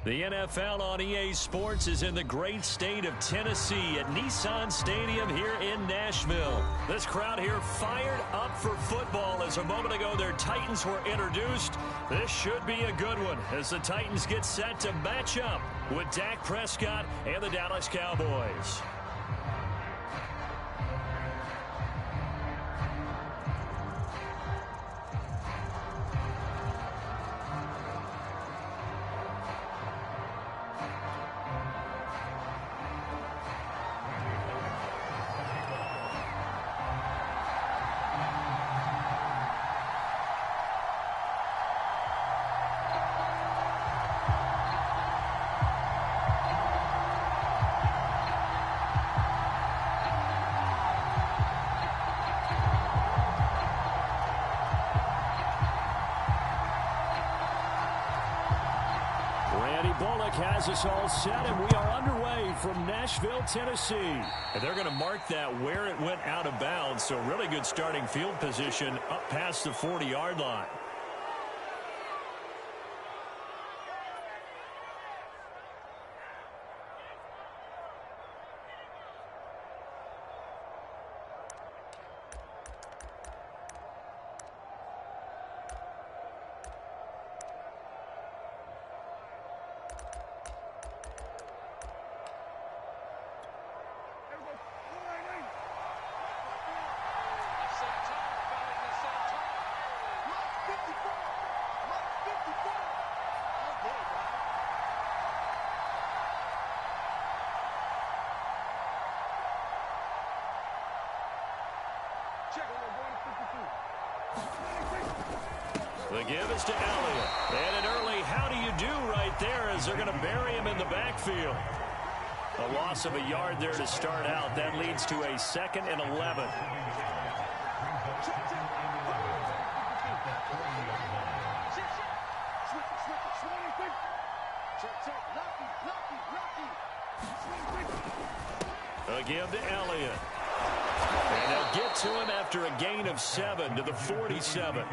The NFL on EA Sports is in the great state of Tennessee at Nissan Stadium here in Nashville. This crowd here fired up for football as a moment ago their Titans were introduced. This should be a good one as the Titans get set to match up with Dak Prescott and the Dallas Cowboys. Has us all set, and we are underway from Nashville, Tennessee. And they're going to mark that where it went out of bounds, so really good starting field position up past the 40-yard line. The give is to Elliott. And an early how do you do right there as they're going to bury him in the backfield. A loss of a yard there to start out. That leads to a 2nd and 11. A give to Elliott. And they'll get to him after a gain of 7 to the 47.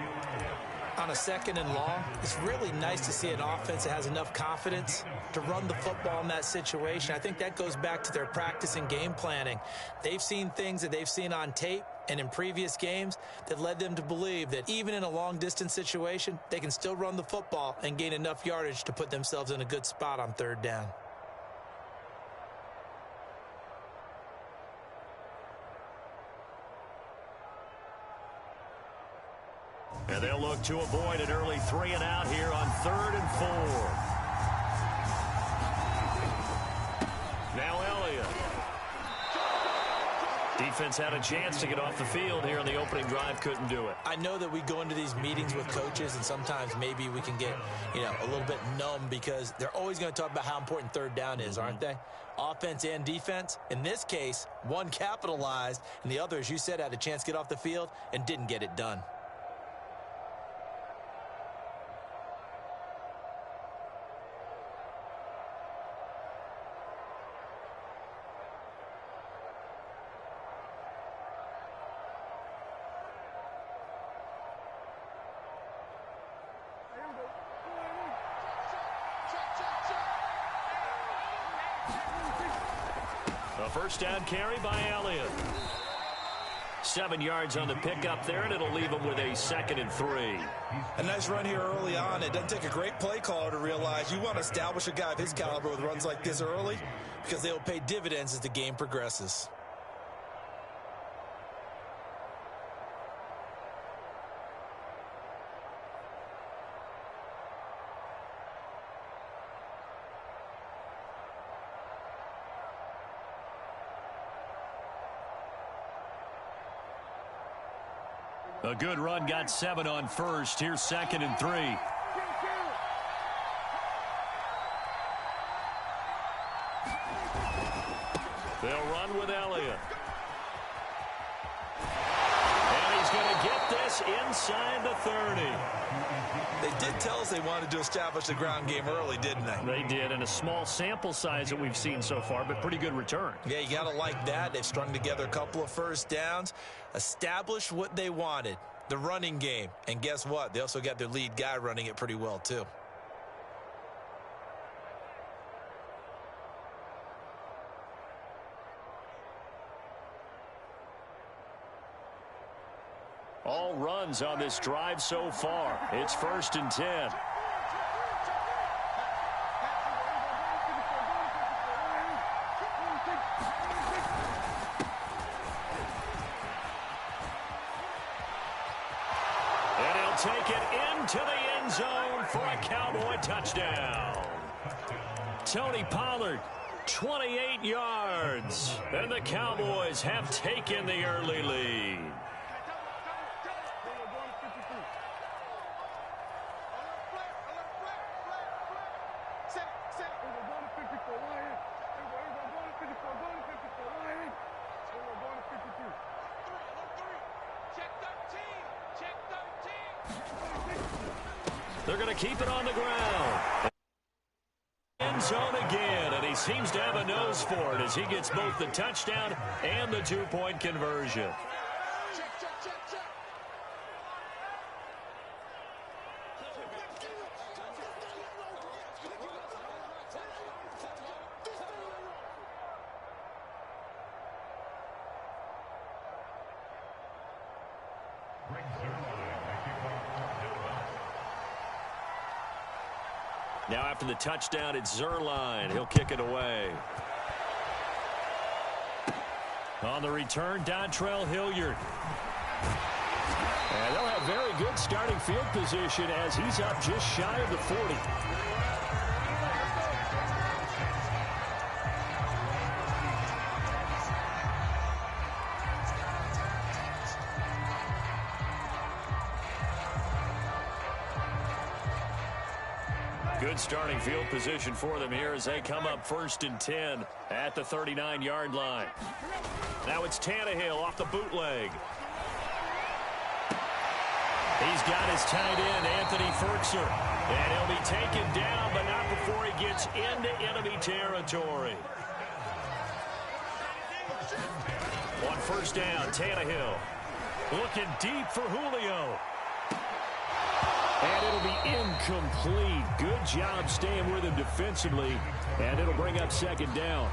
On a 2nd and long, it's really nice to see an offense that has enough confidence to run the football in that situation. I think that goes back to their practice and game planning. They've seen things that they've seen on tape and in previous games that led them to believe that even in a long-distance situation, they can still run the football and gain enough yardage to put themselves in a good spot on 3rd down. And they'll look to avoid an early 3 and out here on 3rd and 4. Now Elliott. Defense had a chance to get off the field here in the opening drive, couldn't do it. I know that we go into these meetings with coaches and sometimes maybe we can get, a little bit numb because they're always going to talk about how important 3rd down is, aren't they? Offense and defense. In this case, one capitalized and the other, as you said, had a chance to get off the field and didn't get it done. A first down carry by Elliott. 7 yards on the pickup there, and it'll leave him with a 2nd and 3. A nice run here early on. It doesn't take a great play caller to realize you want to establish a guy of his caliber with runs like this early because they will pay dividends as the game progresses. A good run, got 7 on first. Here's 2nd and 3. They'll run with Elliott. And he's going to get this inside the 30. They did tell us they wanted to establish the ground game early, didn't they? They did, and a small sample size that we've seen so far, but pretty good return. Yeah, you got to like that. They've strung together a couple of first downs, established what they wanted, the running game. And guess what? They also got their lead guy running it pretty well, too. runs on this drive so far. It's 1st and 10. And he'll take it into the end zone for a Cowboy touchdown. Tony Pollard, 28 yards. And the Cowboys have taken the early lead. They're going to keep it on the ground. End zone again, and he seems to have a nose for it as he gets both the touchdown and the 2-point conversion. Now after the touchdown, it's Zerline. He'll kick it away. On the return, Dontrell Hilliard. And they'll have very good starting field position as he's up just shy of the 40. Good starting field position for them here as they come up 1st and 10 at the 39-yard line. Now it's Tannehill off the bootleg. He's got his tight end, Anthony Ferkser. And he'll be taken down, but not before he gets into enemy territory. On 1st down, Tannehill looking deep for Julio. And it'll be incomplete. Good job staying with him defensively. And it'll bring up 2nd down.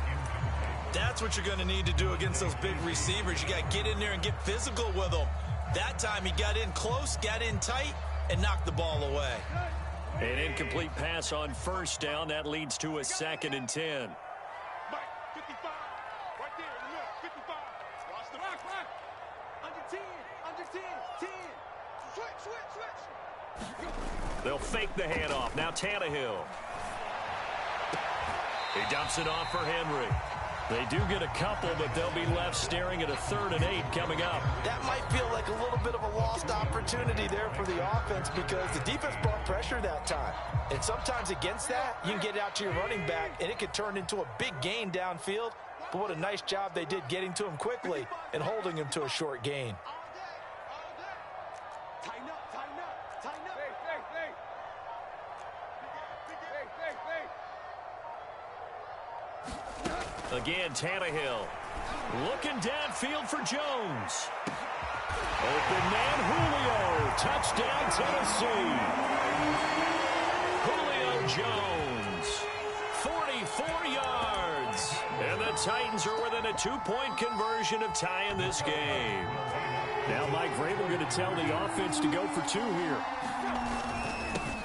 That's what you're going to need to do against those big receivers. You got to get in there and get physical with them. That time he got in close, got in tight, and knocked the ball away. An incomplete pass on 1st down. That leads to a 2nd and 10. They'll fake the handoff. Now Tannehill. He dumps it off for Henry. They do get a couple, but they'll be left staring at a 3rd and 8 coming up. That might feel like a little bit of a lost opportunity there for the offense because the defense brought pressure that time. And sometimes against that, you can get out to your running back, and it could turn into a big gain downfield. But what a nice job they did getting to him quickly and holding him to a short gain. Again, Tannehill looking downfield for Jones. Open man, Julio. Touchdown, Tennessee. Julio Jones, 44 yards. And the Titans are within a 2-point conversion of tying this game. Now Mike Vrabel going to tell the offense to go for 2 here.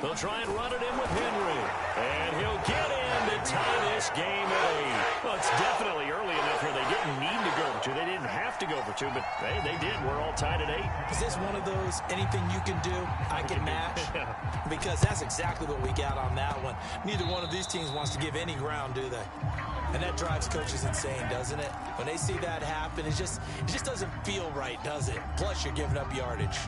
They'll try and run it in with Henry. And he'll get in to tie this game at 8. Well, it's definitely early enough where they didn't need to go for 2. They didn't have to go for 2, but hey, they did. We're all tied at 8. Is this one of those anything you can do, I can match? Because that's exactly what we got on that one. Neither one of these teams wants to give any ground, do they? And that drives coaches insane, doesn't it? When they see that happen, it just doesn't feel right, does it? Plus, you're giving up yardage.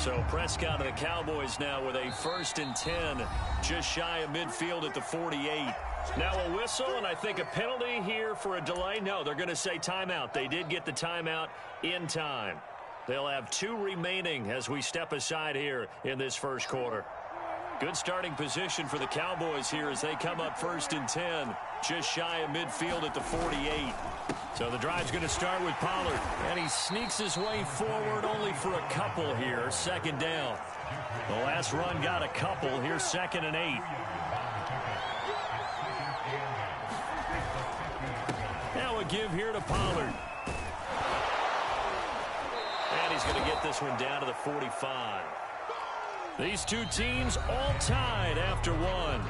So Prescott of the Cowboys now with a 1st and 10, just shy of midfield at the 48. Now a whistle and I think a penalty here for a delay. No, they're going to say timeout. They did get the timeout in time. They'll have 2 remaining as we step aside here in this first quarter. Good starting position for the Cowboys here as they come up 1st and 10, just shy of midfield at the 48. So the drive's going to start with Pollard, and he sneaks his way forward only for a couple here, 2nd down. The last run got a couple. Here's 2nd and 8. Now a give here to Pollard. And he's going to get this one down to the 45. These two teams all tied after one.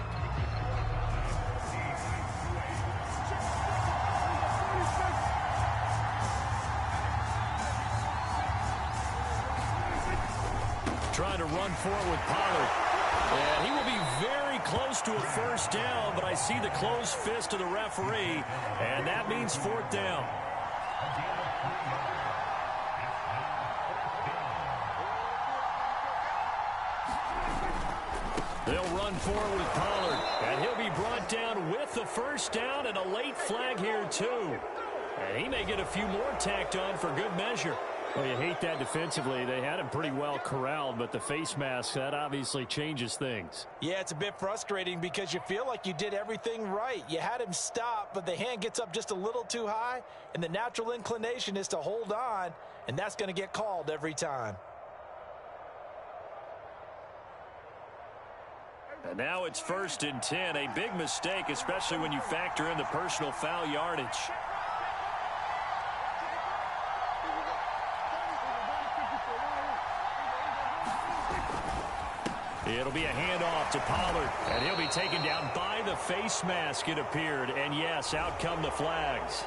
Trying to run for it with Pollard. And he will be very close to a 1st down, but I see the closed fist of the referee, and that means 4th down. They'll run forward with Pollard, and he'll be brought down with the 1st down and a late flag here, too. And he may get a few more tacked on for good measure. Well, you hate that defensively. They had him pretty well corralled, but the face mask, that obviously changes things. Yeah, it's a bit frustrating because you feel like you did everything right. You had him stop, but the hand gets up just a little too high, and the natural inclination is to hold on, and that's going to get called every time. And now it's 1st and 10, a big mistake, especially when you factor in the personal foul yardage. It'll be a handoff to Pollard, and he'll be taken down by the face mask, it appeared. And yes, out come the flags.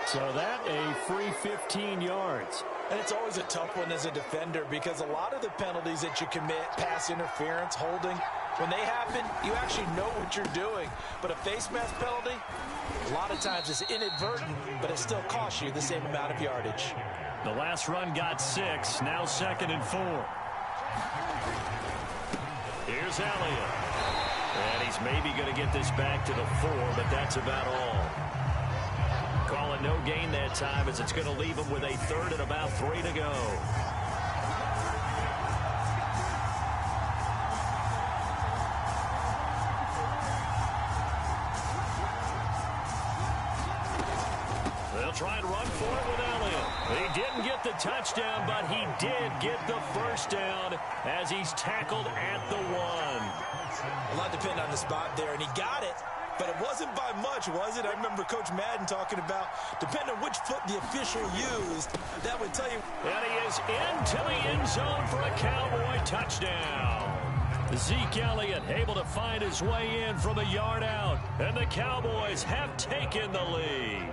So that a free 15 yards. And it's always a tough one as a defender because a lot of the penalties that you commit, pass interference, holding, when they happen, you actually know what you're doing. But a face mask penalty, a lot of times it's inadvertent, but it still costs you the same amount of yardage. The last run got 6, now 2nd and 4. Here's Elliott. And he's maybe going to get this back to the 4, but that's about all. Call it no gain that time as it's going to leave him with a 3rd and about 3 to go. They'll try and run for it with Elliott. He didn't get the touchdown, but he did get the 1st down as he's tackled at the 1. A lot depended on the spot there, and he got it, but it wasn't by much, was it? I remember Coach Madden talking about, depending on which foot the official used, that would tell you. And he is into the end zone for a Cowboy touchdown. Zeke Elliott able to find his way in from a yard out, and the Cowboys have taken the lead.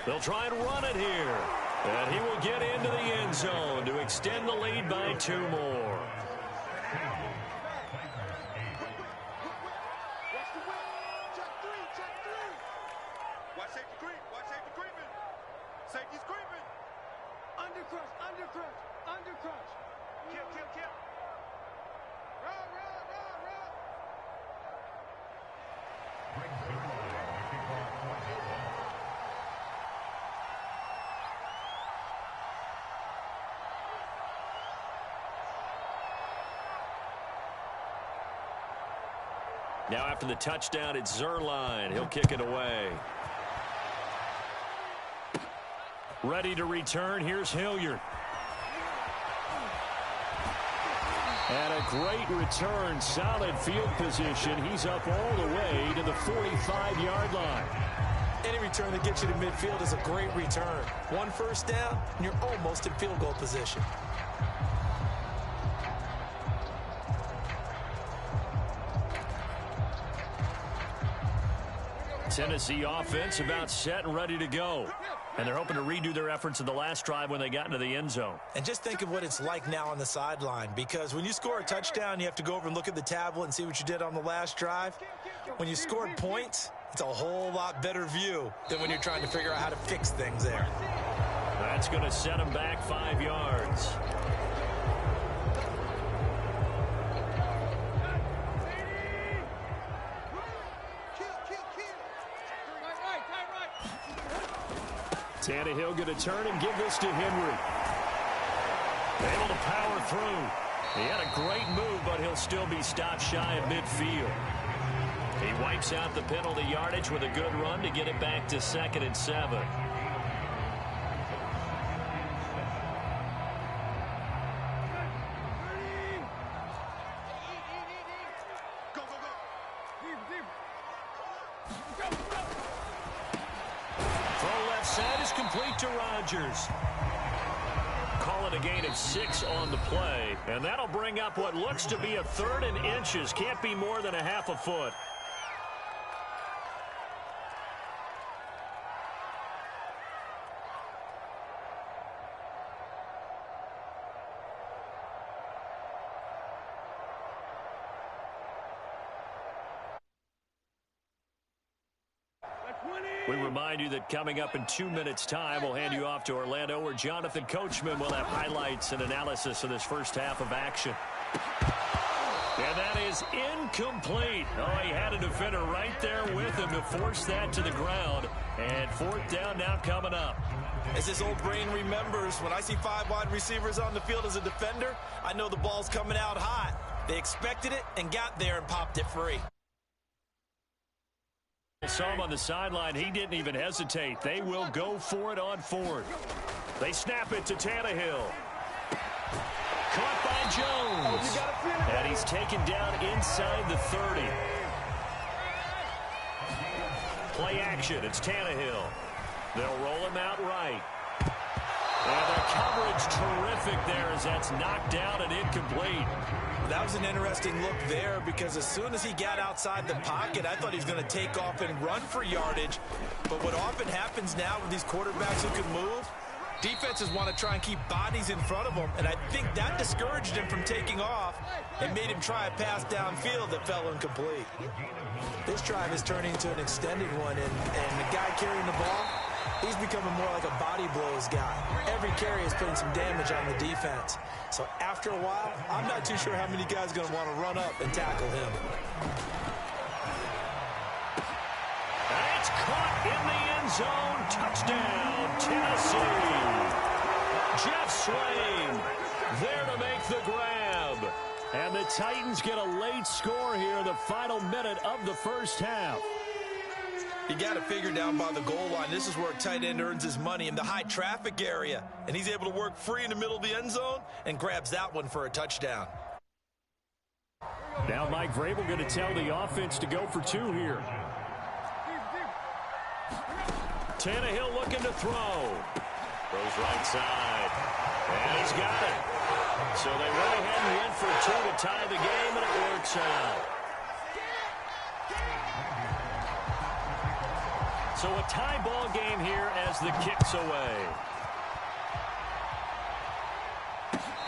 They'll try and run it here. And he will get into the end zone to extend the lead by 2 more. Watch safety creep. Watch safety creeping. Safety's creeping. Undercrush, undercrush, undercrush. Kill, kill, kill. Run, run, run, run. Now after the touchdown, it's Zerline. He'll kick it away. Ready to return. Here's Hilliard. And a great return. Solid field position. He's up all the way to the 45-yard line. Any return that gets you to midfield is a great return. 1 first down, and you're almost in field goal position. Tennessee offense about set and ready to go. And they're hoping to redo their efforts in the last drive when they got into the end zone. And just think of what it's like now on the sideline, because when you score a touchdown, you have to go over and look at the tablet and see what you did on the last drive. When you scored points, it's a whole lot better view than when you're trying to figure out how to fix things there. That's going to set them back 5 yards. Tannehill going to turn and give this to Henry. Able to power through. He had a great move, but he'll still be stopped shy of midfield. He wipes out the penalty yardage with a good run to get it back to 2nd and 7. Complete to Rodgers. Call it a gain of 6 on the play, and that'll bring up what looks to be a 3rd and inches. Can't be more than a half a foot. We remind you that coming up in 2 minutes' time, we'll hand you off to Orlando, where Jonathan Coachman will have highlights and analysis of this first half of action. And that is incomplete. Oh, he had a defender right there with him to force that to the ground. And 4th down now coming up. As this old brain remembers, when I see 5 wide receivers on the field as a defender, I know the ball's coming out hot. They expected it and got there and popped it free. Saw him on the sideline. He didn't even hesitate. They will go for it on 4th. They snap it to Tannehill. Caught by Jones. And he's taken down inside the 30. Play action. It's Tannehill. They'll roll him out right. And their coverage terrific there as that's knocked down and incomplete. That was an interesting look there, because as soon as he got outside the pocket, I thought he was going to take off and run for yardage. But what often happens now with these quarterbacks who can move, defenses want to try and keep bodies in front of them, and I think that discouraged him from taking off and made him try a pass downfield that fell incomplete. This drive is turning into an extended one, and the guy carrying the ball, he's becoming more like a body blows guy. Every carry is putting some damage on the defense. So after a while, I'm not too sure how many guys are going to want to run up and tackle him. And it's caught in the end zone. Touchdown, Tennessee. Jeff Swain there to make the grab. And the Titans get a late score here in the final minute of the first half. You got to figure down by the goal line. This is where a tight end earns his money, in the high traffic area. And he's able to work free in the middle of the end zone and grabs that one for a touchdown. Now Mike Vrabel going to tell the offense to go for 2 here. Tannehill looking to throw. Throws right side. And he's got it. So they went ahead and went for 2 to tie the game, and it works out. So a tie ball game here as the kick's away.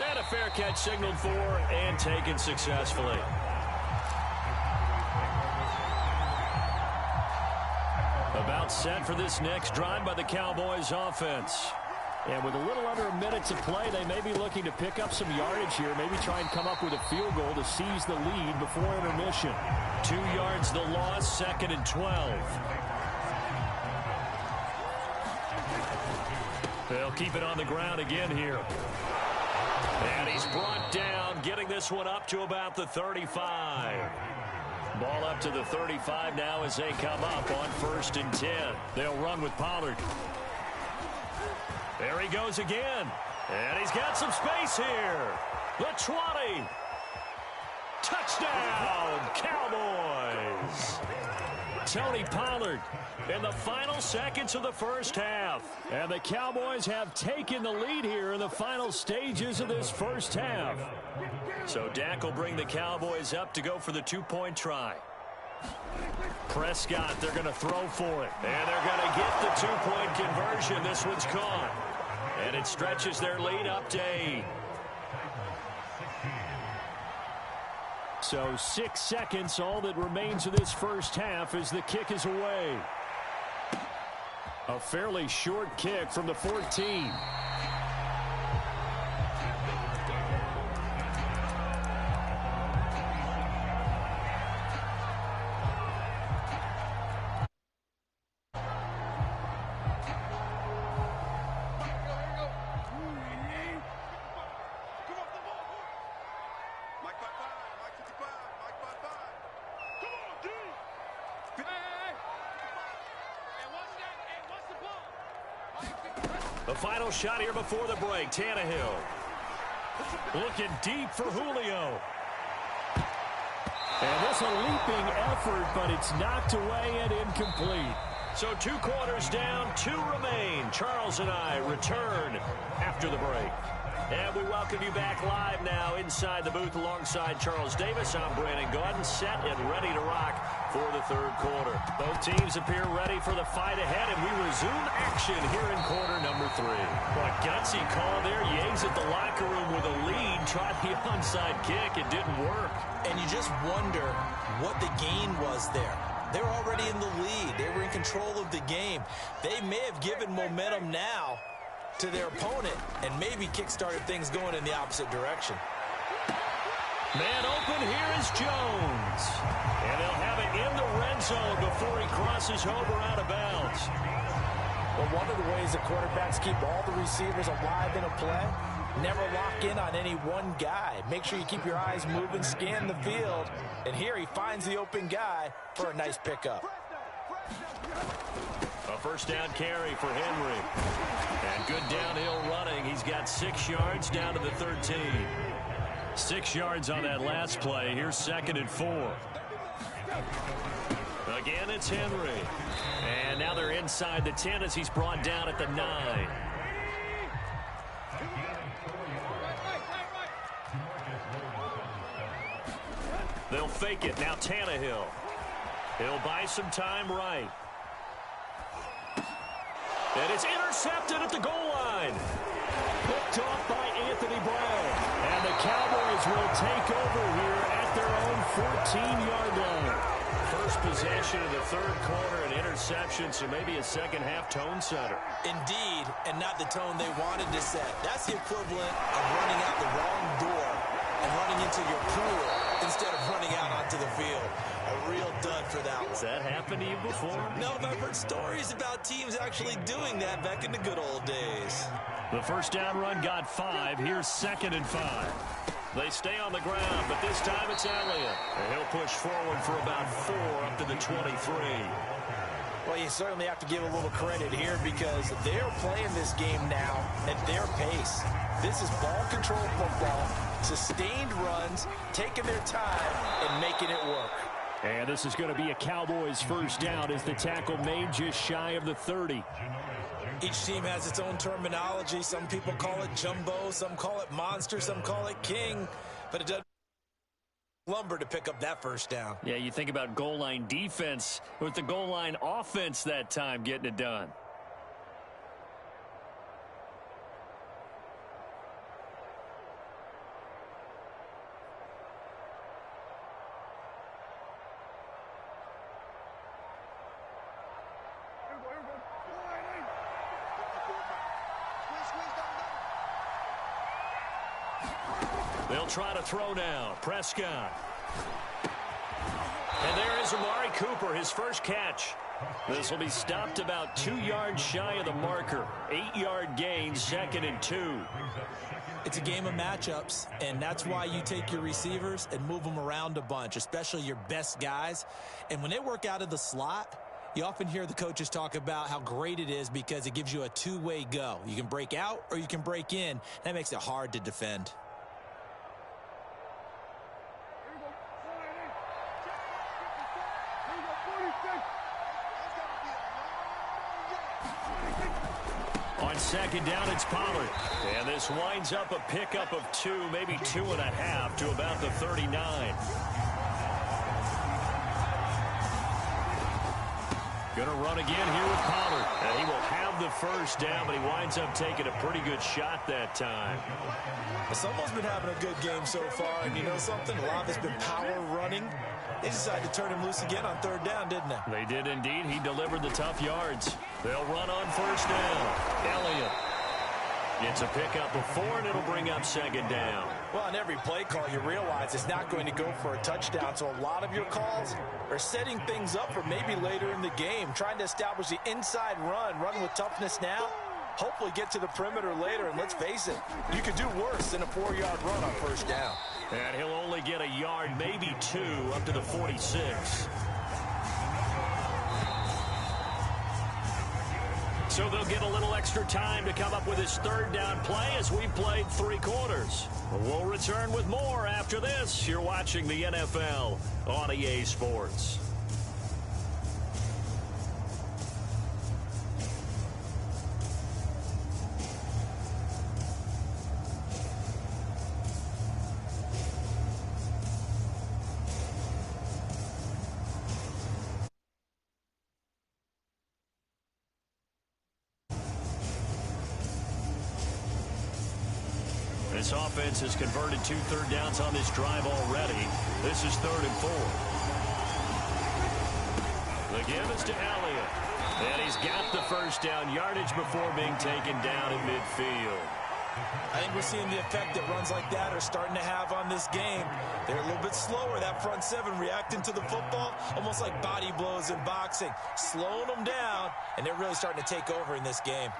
And a fair catch signaled for and taken successfully. About set for this next drive by the Cowboys offense. And with a little under a minute to play, they may be looking to pick up some yardage here, maybe try and come up with a field goal to seize the lead before intermission. 2 yards the loss, 2nd and 12. They'll keep it on the ground again here. And he's brought down, getting this one up to about the 35. Ball up to the 35 now as they come up on 1st and 10. They'll run with Pollard. There he goes again. And he's got some space here. The 20. Touchdown, Cowboys. Tony Pollard in the final seconds of the first half. And the Cowboys have taken the lead here in the final stages of this first half. So Dak will bring the Cowboys up to go for the 2-point try. Prescott, they're going to throw for it. And they're going to get the two-point conversion. This one's caught. And it stretches their lead up to 8. So 6 seconds, all that remains of this first half as the kick is away. A fairly short kick from the 14. The final shot here before the break. Tannehill looking deep for Julio. And this a leaping effort, but it's knocked away and incomplete. So 2 quarters down, 2 remain. Charles and I return after the break. And we welcome you back live now inside the booth alongside Charles Davis. I'm Brandon Gaudin, set and ready to rock for the third quarter. Both teams appear ready for the fight ahead, and we resume action here in quarter number 3. What gutsy call there. Yates at the locker room with a lead. Tried the onside kick. It didn't work. And you just wonder what the gain was there. They were already in the lead. They were in control of the game. They may have given momentum now to their opponent and maybe kick-started things going in the opposite direction. Man open, here is Jones. And they'll have it in the red zone before he crosses over out of bounds. Well, one of the ways the quarterbacks keep all the receivers alive in a play, never lock in on any one guy. Make sure you keep your eyes moving, scan the field. And here he finds the open guy for a nice pickup. A first down carry for Henry. And good downhill running. He's got 6 yards down to the 13. 6 yards on that last play. Here's 2nd and 4. Again, it's Henry. And now they're inside the 10 as he's brought down at the 9. They'll fake it. Now Tannehill. He'll buy some time right. And it's intercepted at the goal line. Picked off by Anthony Brown. And the Cowboys will take over here at their own 14-yard line. First possession of the third quarter, an interception, so maybe a second-half tone setter. Indeed, and not the tone they wanted to set. That's the equivalent of running out the wrong door and running into your pool instead of running out onto the field. A real dud for that one. Has that happened to you before? No, but I've heard stories about teams actually doing that back in the good old days. The first down run got 5. Here's 2nd and 5. They stay on the ground, but this time it's Elliott. And he'll push forward for about 4 up to the 23. Well, you certainly have to give a little credit here because they're playing this game now at their pace. This is ball control football, sustained runs, taking their time, and making it work. And this is going to be a Cowboys first down as the tackle made just shy of the 30. Each team has its own terminology. Some people call it jumbo, some call it monster, some call it king. But it doesn't lumber to pick up that first down. Yeah, you think about goal line defense with the goal line offense that time getting it done. They'll try to throw now. Prescott. And there is Amari Cooper, his first catch. This will be stopped about 2 yards shy of the marker. 8-yard gain, 2nd and 2. It's a game of matchups, and that's why you take your receivers and move them around a bunch, especially your best guys. And when they work out of the slot, you often hear the coaches talk about how great it is because it gives you a two-way go. You can break out or you can break in. That makes it hard to defend. On 2nd down, it's Pollard. And this winds up a pickup of 2, maybe 2.5 to about the 39. Going to run again here with Pollard. And he will have the first down, but he winds up taking a pretty good shot that time. Someone's been having a good game so far, and you know something? A lot of it's been power running. They decided to turn him loose again on third down, didn't they? They did indeed. He delivered the tough yards. They'll run on first down. Elliott gets a pickup of 4, and it'll bring up second down. Well, on every play call, you realize it's not going to go for a touchdown, so a lot of your calls are setting things up for maybe later in the game, trying to establish the inside run with toughness now, hopefully get to the perimeter later, and let's face it, you could do worse than a 4-yard run on first down. And he'll only get a yard, maybe 2, up to the 46. So they'll get a little extra time to come up with his third down play as we played 3 quarters. We'll return with more after this. You're watching the NFL on EA Sports. This offense has converted 2 third downs on this drive already. This is 3rd and 4. The give is to Elliott. And he's got the first down yardage before being taken down in midfield. I think we're seeing the effect that runs like that are starting to have on this game. They're a little bit slower, that front 7 reacting to the football, almost like body blows in boxing, slowing them down, and they're really starting to take over in this game.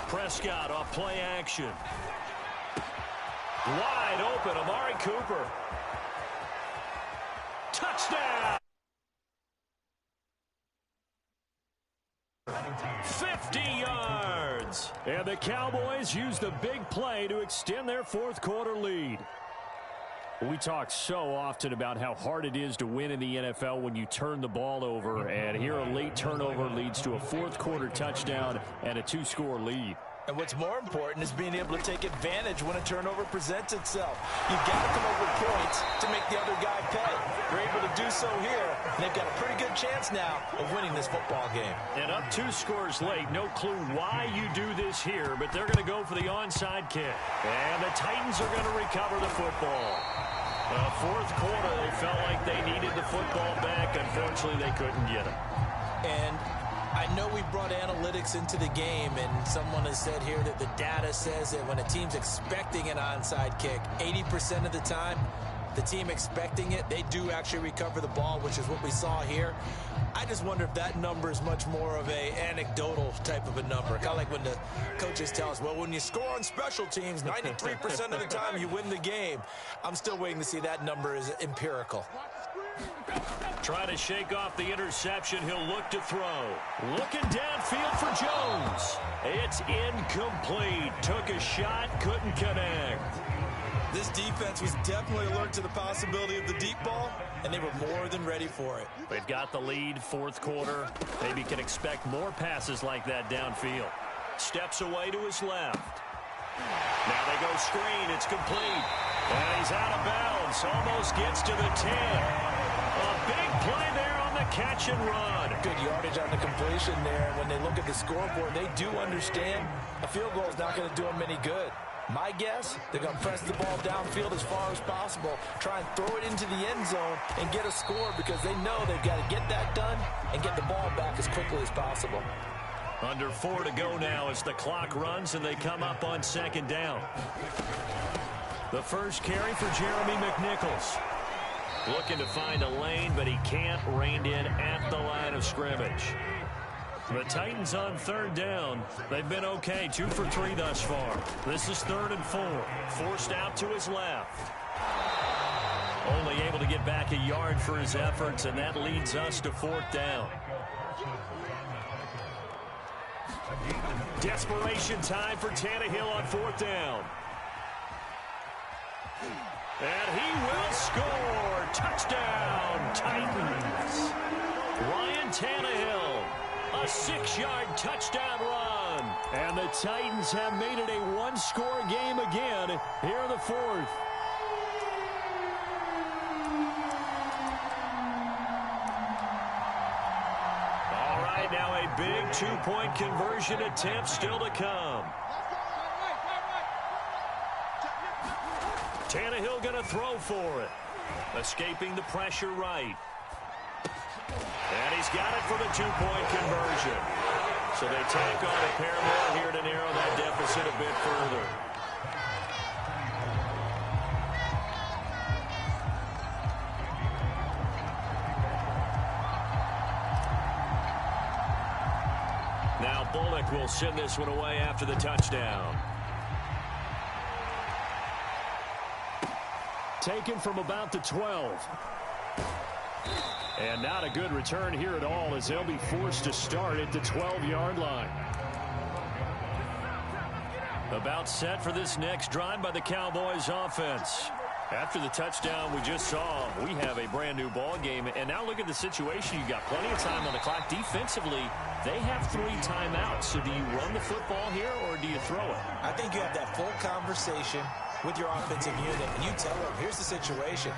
Prescott off play action. Wide open, Amari Cooper. Touchdown! 50 yards! And the Cowboys use the big play to extend their 4th quarter lead. We talk so often about how hard it is to win in the NFL when you turn the ball over, and here a late turnover leads to a 4th quarter touchdown and a 2-score lead. And what's more important is being able to take advantage when a turnover presents itself. You've got to come up with points to make the other guy pay. They're able to do so here, and they've got a pretty good chance now of winning this football game. And up 2 scores late, no clue why you do this here, but they're going to go for the onside kick. And the Titans are going to recover the football. 4th quarter, they felt like they needed the football back. Unfortunately, they couldn't get it. And I know we brought analytics into the game, and someone has said here that the data says that when a team's expecting an onside kick, 80% of the time, the team expecting it, they do actually recover the ball, which is what we saw here. I just wonder if that number is much more of a anecdotal type of a number. Kind of like when the coaches tell us, well, when you score on special teams, 93% of the time you win the game. I'm still waiting to see that number is empirical. Trying to shake off the interception. He'll look to throw. Looking downfield for Jones. It's incomplete. Took a shot, couldn't connect. This defense was definitely alert to the possibility of the deep ball, and they were more than ready for it. They've got the lead, 4th quarter. Maybe can expect more passes like that downfield. Steps away to his left. Now they go screen. It's complete. And he's out of bounds. Almost gets to the 10. A big play there on the catch and run. Good yardage on the completion there. When they look at the scoreboard, they do understand a field goal is not going to do them any good. My guess, they're going to press the ball downfield as far as possible, try and throw it into the end zone and get a score because they know they've got to get that done and get the ball back as quickly as possible. Under 4 to go now as the clock runs and they come up on 2nd down. The first carry for Jeremy McNichols. Looking to find a lane, but he can't. Reined in at the line of scrimmage. The Titans on 3rd down. They've been okay, 2 for 3 thus far. This is 3rd and 4. Forced out to his left. Only able to get back a yard for his efforts, and that leads us to 4th down. Desperation time for Tannehill on 4th down. And he will score. Touchdown, Titans. Ryan Tannehill, a 6-yard touchdown run. And the Titans have made it a 1-score game again here in the 4th. right, now a big two-point conversion attempt still to come. Tannehill going to throw for it. Escaping the pressure right. And he's got it for the two-point conversion. So they tack on a pair more here to narrow that deficit a bit further. Now Bullock will send this one away after the touchdown. Taken from about the 12. And not a good return here at all as they'll be forced to start at the 12-yard line. About set for this next drive by the Cowboys offense. After the touchdown we just saw, we have a brand new ball game. And now look at the situation. You've got plenty of time on the clock. Defensively, they have 3 timeouts. So do you run the football here or do you throw it? I think you have that full conversation with your offensive unit, and you tell them, here's the situation.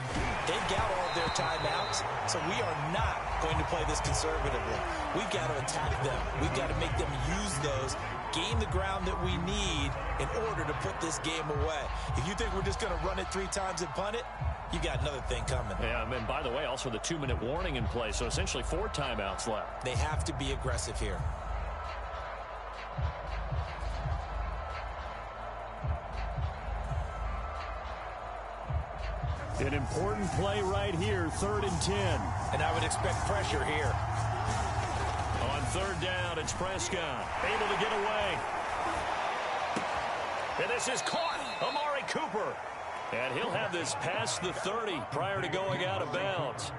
They've got all of their timeouts, so we are not going to play this conservatively. We've got to attack them. We've got to make them use those, gain the ground that we need in order to put this game away. If you think we're just going to run it 3 times and punt it, you got another thing coming. Yeah, and by the way, also the 2-minute warning in play, so essentially 4 timeouts left. They have to be aggressive here. An important play right here, 3rd and 10. And I would expect pressure here. On 3rd down, it's Prescott. Able to get away. And this is caught. Amari Cooper. And he'll have this past the 30 prior to going out of bounds.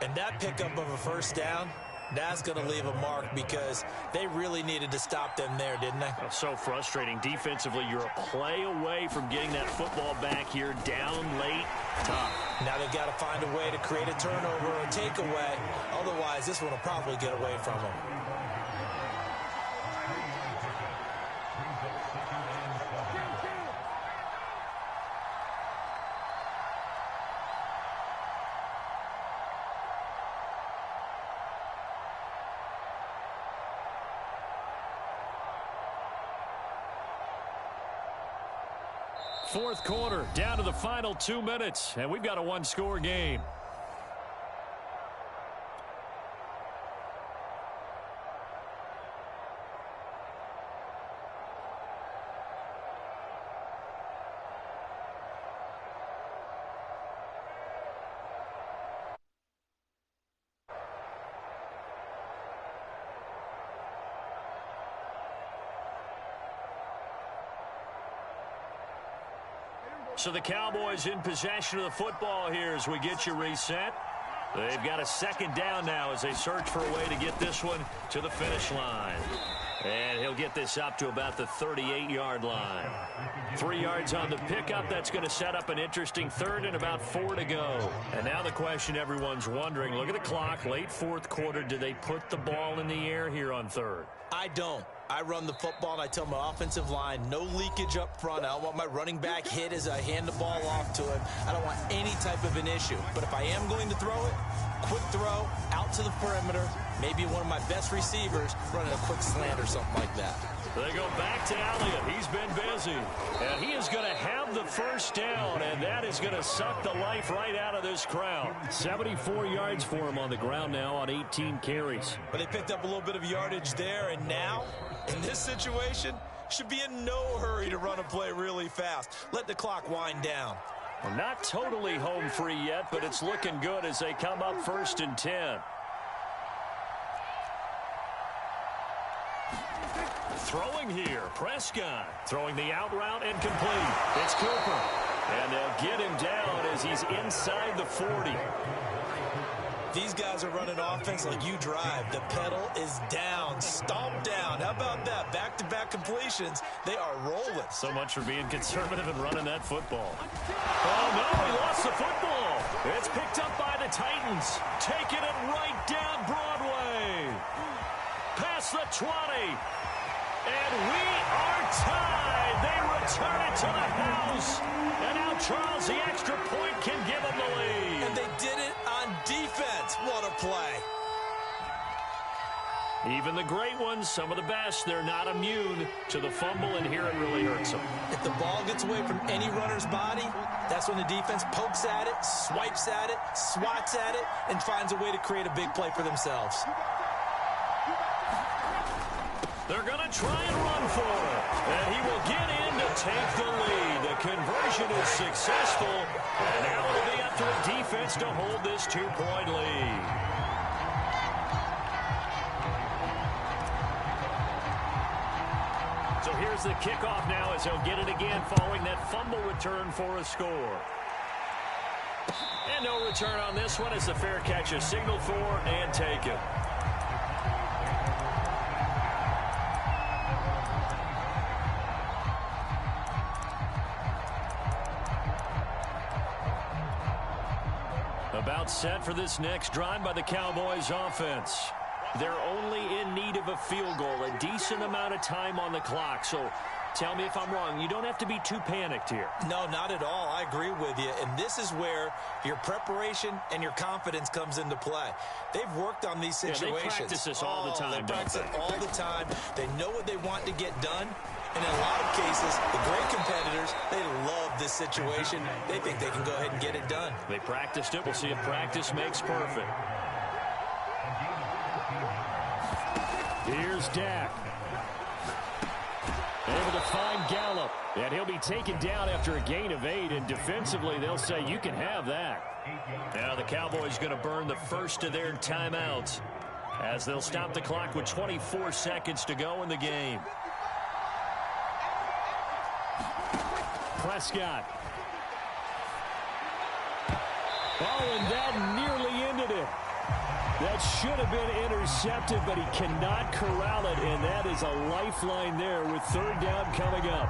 And that pickup of a 1st down, that's going to leave a mark because they really needed to stop them there, didn't they? Oh, so frustrating. Defensively, you're a play away from getting that football back here, down late. Tough. Now they've got to find a way to create a turnover or takeaway. Otherwise, this one will probably get away from them. Fourth quarter, down to the final 2 minutes, and we've got a 1-score game. So the Cowboys in possession of the football here as we get you reset. They've got a 2nd down now as they search for a way to get this one to the finish line. And he'll get this up to about the 38-yard line. 3 yards on the pickup. That's going to set up an interesting 3rd and about 4 to go. And now the question everyone's wondering, look at the clock, late 4th quarter. Do they put the ball in the air here on 3rd? I don't. I run the football, and I tell my offensive line, no leakage up front. I don't want my running back hit as I hand the ball off to him. I don't want any type of an issue. But if I am going to throw it, quick throw, out to the perimeter, maybe one of my best receivers running a quick slant or something like that. They go back to Elliott. He's been busy. And he is going to have the 1st down, and that is going to suck the life right out of this crowd. 74 yards for him on the ground now on 18 carries. But they picked up a little bit of yardage there, and now, in this situation, should be in no hurry to run a play really fast. Let the clock wind down. Well, not totally home free yet, but it's looking good as they come up 1st and 10. Throwing here, Prescott. Throwing the out route and complete. It's Cooper. And they'll get him down as he's inside the 40. These guys are running offense like you drive. The pedal is down, stomped down. How about that? Back-to-back completions. They are rolling. So much for being conservative and running that football. Oh, no, he lost the football. It's picked up by the Titans. Taking it right down Broadway. Past the 20. And we are tied. They return it to the house. And now Charles, the extra point, can give them the lead. And they did it on defense. What a play. Even the great ones, some of the best, they're not immune to the fumble, and here it really hurts them. If the ball gets away from any runner's body, that's when the defense pokes at it, swipes at it, swats at it, and finds a way to create a big play for themselves. They're going to try and run for it, and he will get in to take the lead. The conversion is successful, and now it'll be up to the defense to hold this 2-point lead. So here's the kickoff now as he'll get it again following that fumble return for a score. And no return on this one as the fair catch is signaled for and taken. About set for this next drive by the Cowboys offense. They're only in need of a field goal, a decent amount of time on the clock. So tell me if I'm wrong. You don't have to be too panicked here. No, not at all. I agree with you. And this is where your preparation and your confidence comes into play. They've worked on these situations. They practice this all the time. They practice it all the time. They know what they want to get done. And in a lot of cases, the great competitors, they love this situation. They think they can go ahead and get it done. They practiced it. We'll see if practice makes perfect. Here's Dak. Able to find Gallup. And he'll be taken down after a gain of 8. And defensively, they'll say you can have that. Now the Cowboys going to burn the first of their timeouts as they'll stop the clock with 24 seconds to go in the game. Prescott. Oh, and that nearly ended it. That should have been intercepted, but he cannot corral it, and that is a lifeline there with third down coming up.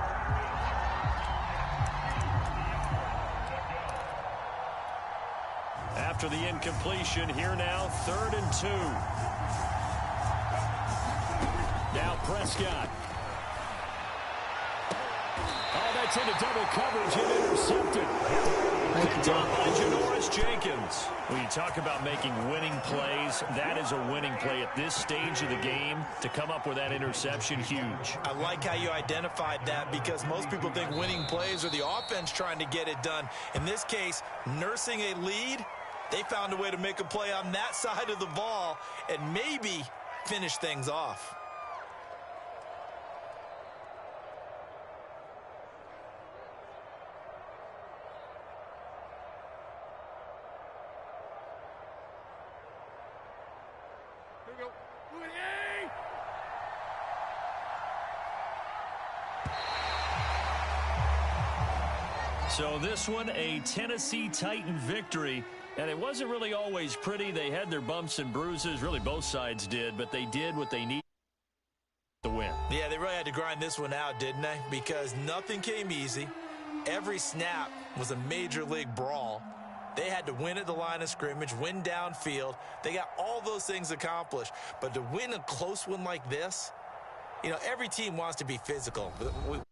After the incompletion, here now, 3rd and 2. Now Prescott. Oh, that's into double coverage and intercepted. Picked up by Janoris Jenkins. When you talk about making winning plays, that is a winning play at this stage of the game. To come up with that interception, huge. I like how you identified that because most people think winning plays are the offense trying to get it done. In this case, nursing a lead, they found a way to make a play on that side of the ball and maybe finish things off. So this one, a Tennessee Titan victory. And it wasn't really always pretty. They had their bumps and bruises. Really, both sides did. But they did what they needed to win. Yeah, they really had to grind this one out, didn't they? Because nothing came easy. Every snap was a major league brawl. They had to win at the line of scrimmage, win downfield. They got all those things accomplished. But to win a close one like this, you know, every team wants to be physical. But